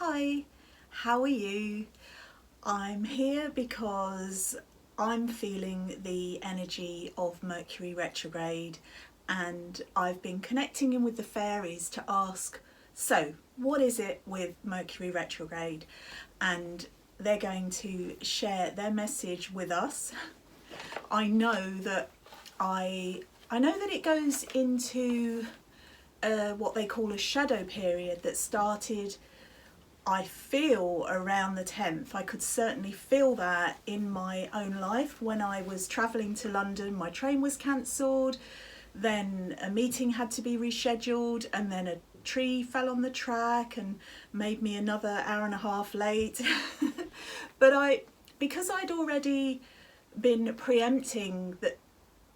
Hi, how are you? I'm here because I'm feeling the energy of Mercury retrograde and I've been connecting in with the fairies to ask, so what is it with Mercury retrograde? And they're going to share their message with us. I know that it goes into what they call a shadow period that started, I feel, around the 10th. I could certainly feel that in my own life when I was travelling to London. My train was cancelled, then a meeting had to be rescheduled, and then a tree fell on the track and made me another hour and a half late. But because I'd already been preempting that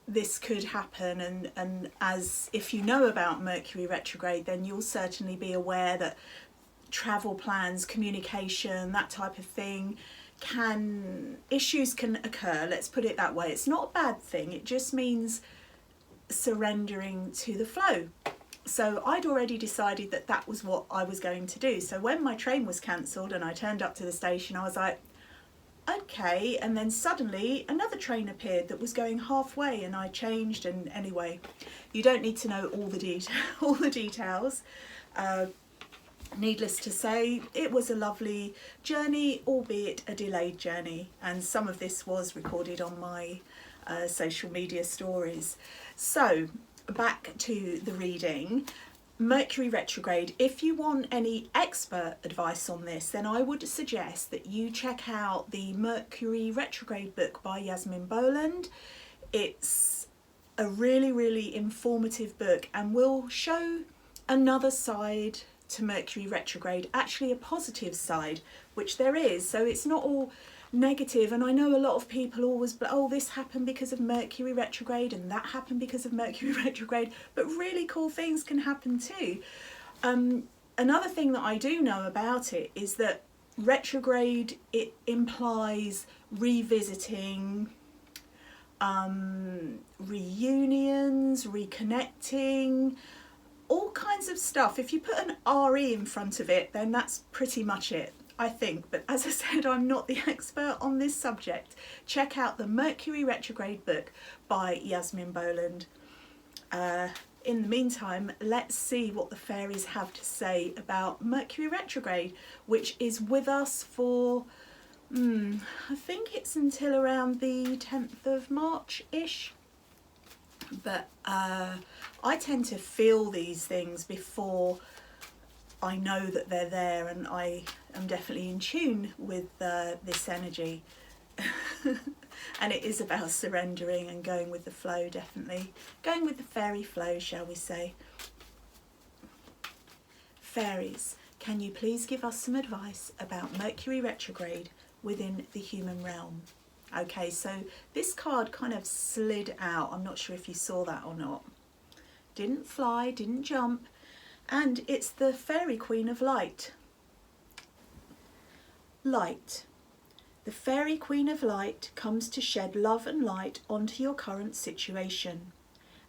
this could happen, and as if you know about Mercury retrograde, then you'll certainly be aware that travel plans, communication, that type of thing, issues can occur. Let's put it that way. It's not a bad thing. It just means surrendering to the flow. So I'd already decided that that was what I was going to do. So when my train was cancelled and I turned up to the station, I was like, okay. And then suddenly another train appeared that was going halfway, and I changed. And anyway, you don't need to know all the details. Needless to say, it was a lovely journey, albeit a delayed journey, and some of this was recorded on my social media stories. So back to the reading. Mercury retrograde. If you want any expert advice on this, then I would suggest that you check out the Mercury retrograde book by Yasmin Boland. It's a really informative book and will show another side to Mercury retrograde, actually a positive side, which there is. So it's not all negative. And I know a lot of people always, oh, this happened because of Mercury retrograde and that happened because of Mercury retrograde, but really cool things can happen too. Another thing that I do know about it is that retrograde, it implies revisiting, reunions, reconnecting, all kinds of stuff. If you put an RE in front of it, then that's pretty much it, I think. But as I said, I'm not the expert on this subject. Check out the Mercury retrograde book by Yasmin Boland. In the meantime, let's see what the fairies have to say about Mercury retrograde, which is with us for, I think it's until around the 10th of March-ish. But I tend to feel these things before I know that they're there, and I am definitely in tune with this energy. And it is about surrendering and going with the flow, definitely. Going with the fairy flow, shall we say. Fairies, can you please give us some advice about Mercury retrograde within the human realm? Okay, so this card kind of slid out. I'm not sure if you saw that or not. Didn't fly, didn't jump. And it's the Fairy Queen of Light. Light. The Fairy Queen of Light comes to shed love and light onto your current situation,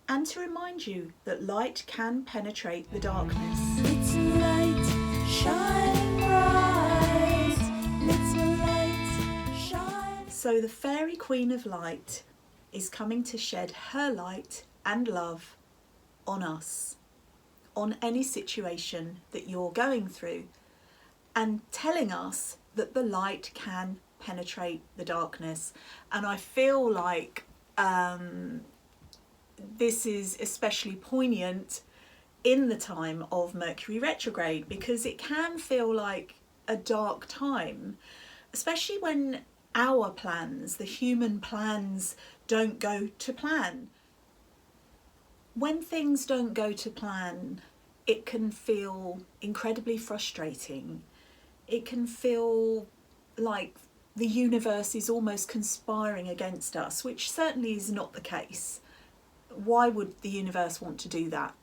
and to remind you that light can penetrate the darkness. Little light, shine bright. Little light, shine. So the Fairy Queen of Light is coming to shed her light and love on us, on any situation that you're going through, and telling us that the light can penetrate the darkness. And I feel like this is especially poignant in the time of Mercury retrograde, because it can feel like a dark time, especially when our plans, the human plans, don't go to plan. When things don't go to plan, it can feel incredibly frustrating. It can feel like the universe is almost conspiring against us, which certainly is not the case. Why would the universe want to do that?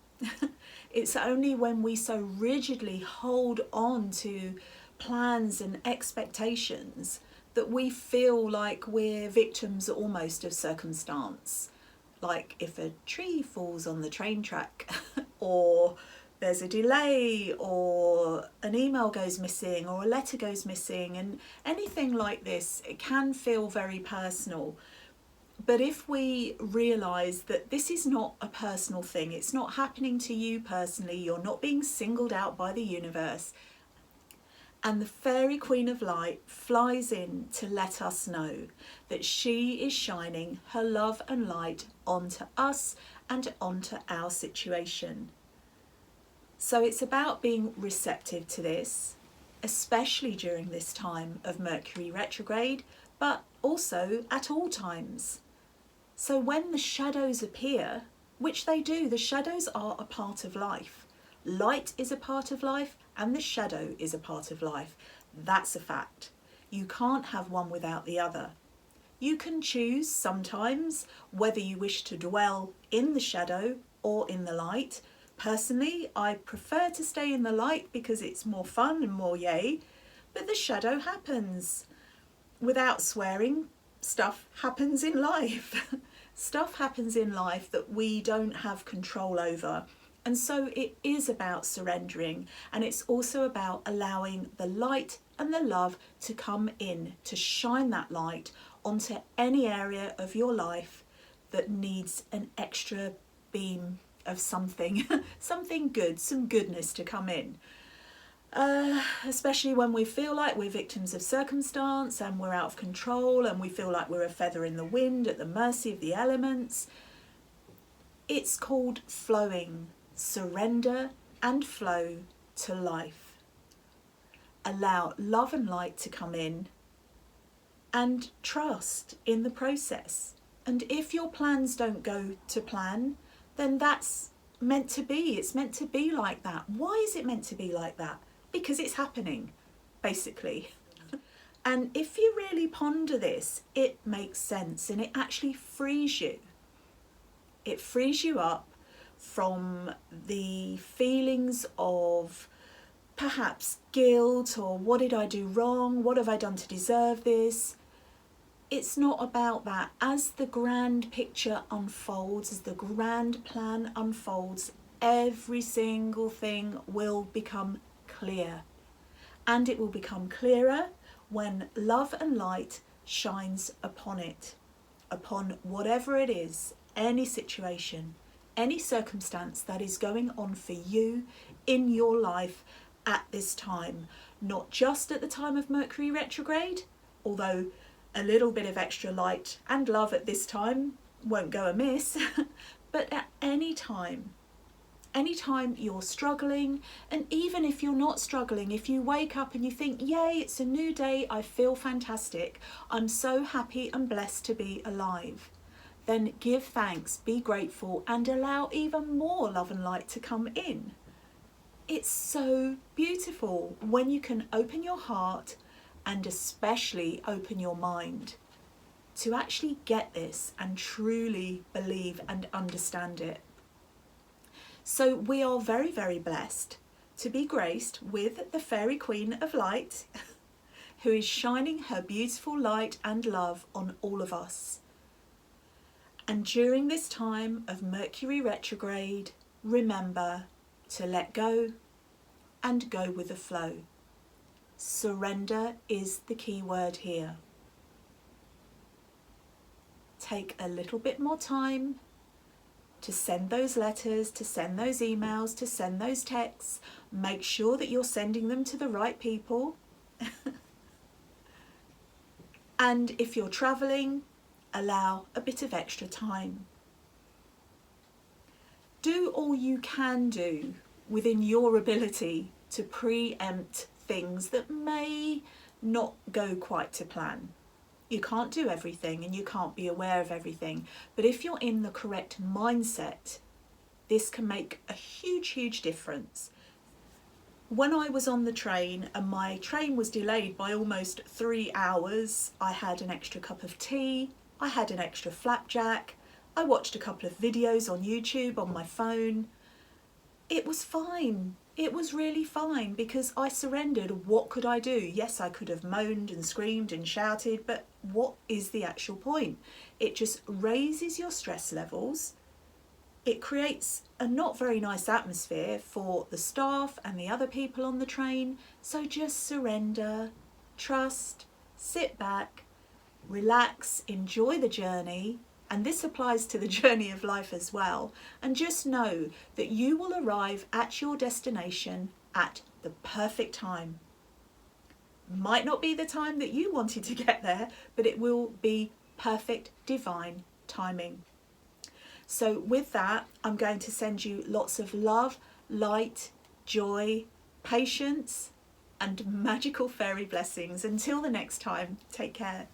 It's only when we so rigidly hold on to plans and expectations that we feel like we're victims almost of circumstance. Like if a tree falls on the train track or there's a delay, or an email goes missing, or a letter goes missing, and anything like this, it can feel very personal. But if we realise that this is not a personal thing, it's not happening to you personally, you're not being singled out by the universe, and the Fairy Queen of Light flies in to let us know that she is shining her love and light onto us and onto our situation. So it's about being receptive to this, especially during this time of Mercury retrograde, but also at all times. So when the shadows appear, which they do, the shadows are a part of life. Light is a part of life and the shadow is a part of life. That's a fact. You can't have one without the other. You can choose sometimes whether you wish to dwell in the shadow or in the light. Personally, I prefer to stay in the light because it's more fun and more yay, but the shadow happens. Without swearing, stuff happens in life. Stuff happens in life that we don't have control over. And so it is about surrendering, and it's also about allowing the light and the love to come in, to shine that light onto any area of your life that needs an extra beam of something, something good, some goodness to come in. Especially when we feel like we're victims of circumstance and we're out of control and we feel like we're a feather in the wind at the mercy of the elements. It's called flowing. Surrender and flow to life. Allow love and light to come in and trust in the process. And if your plans don't go to plan, then that's meant to be. It's meant to be like that. Why is it meant to be like that? Because it's happening, basically. And if you really ponder this, it makes sense and it actually frees you. It frees you up from the feelings of perhaps guilt or what did I do wrong? What have I done to deserve this? It's not about that. As the grand picture unfolds, as the grand plan unfolds, every single thing will become clear. And it will become clearer when love and light shines upon it, upon whatever it is, any situation, any circumstance that is going on for you in your life at this time. Not just at the time of Mercury retrograde, although a little bit of extra light and love at this time won't go amiss, but at any time. Anytime you're struggling, and even if you're not struggling, if you wake up and you think, yay, it's a new day, I feel fantastic, I'm so happy and blessed to be alive, then give thanks, be grateful, and allow even more love and light to come in. It's so beautiful when you can open your heart and especially open your mind to actually get this and truly believe and understand it. So we are very, very blessed to be graced with the Fairy Queen of Light, who is shining her beautiful light and love on all of us. And during this time of Mercury retrograde, remember to let go and go with the flow. Surrender is the key word here. Take a little bit more time to send those letters, to send those emails, to send those texts. Make sure that you're sending them to the right people. And if you're traveling, allow a bit of extra time. Do all you can do within your ability to preempt things that may not go quite to plan. You can't do everything and you can't be aware of everything, but if you're in the correct mindset, this can make a huge, huge difference. When I was on the train and my train was delayed by almost 3 hours, I had an extra cup of tea, I had an extra flapjack, I watched a couple of videos on YouTube on my phone. It was fine. It was really fine because I surrendered. What could I do? Yes, I could have moaned and screamed and shouted, but what is the actual point? It just raises your stress levels. it creates a not very nice atmosphere for the staff and the other people on the train. So just surrender, trust, sit back, relax, enjoy the journey. And this applies to the journey of life as well. And just know that you will arrive at your destination at the perfect time. Might not be the time that you wanted to get there, but it will be perfect divine timing. So with that, I'm going to send you lots of love, light, joy, patience, and magical fairy blessings. Until the next time, take care.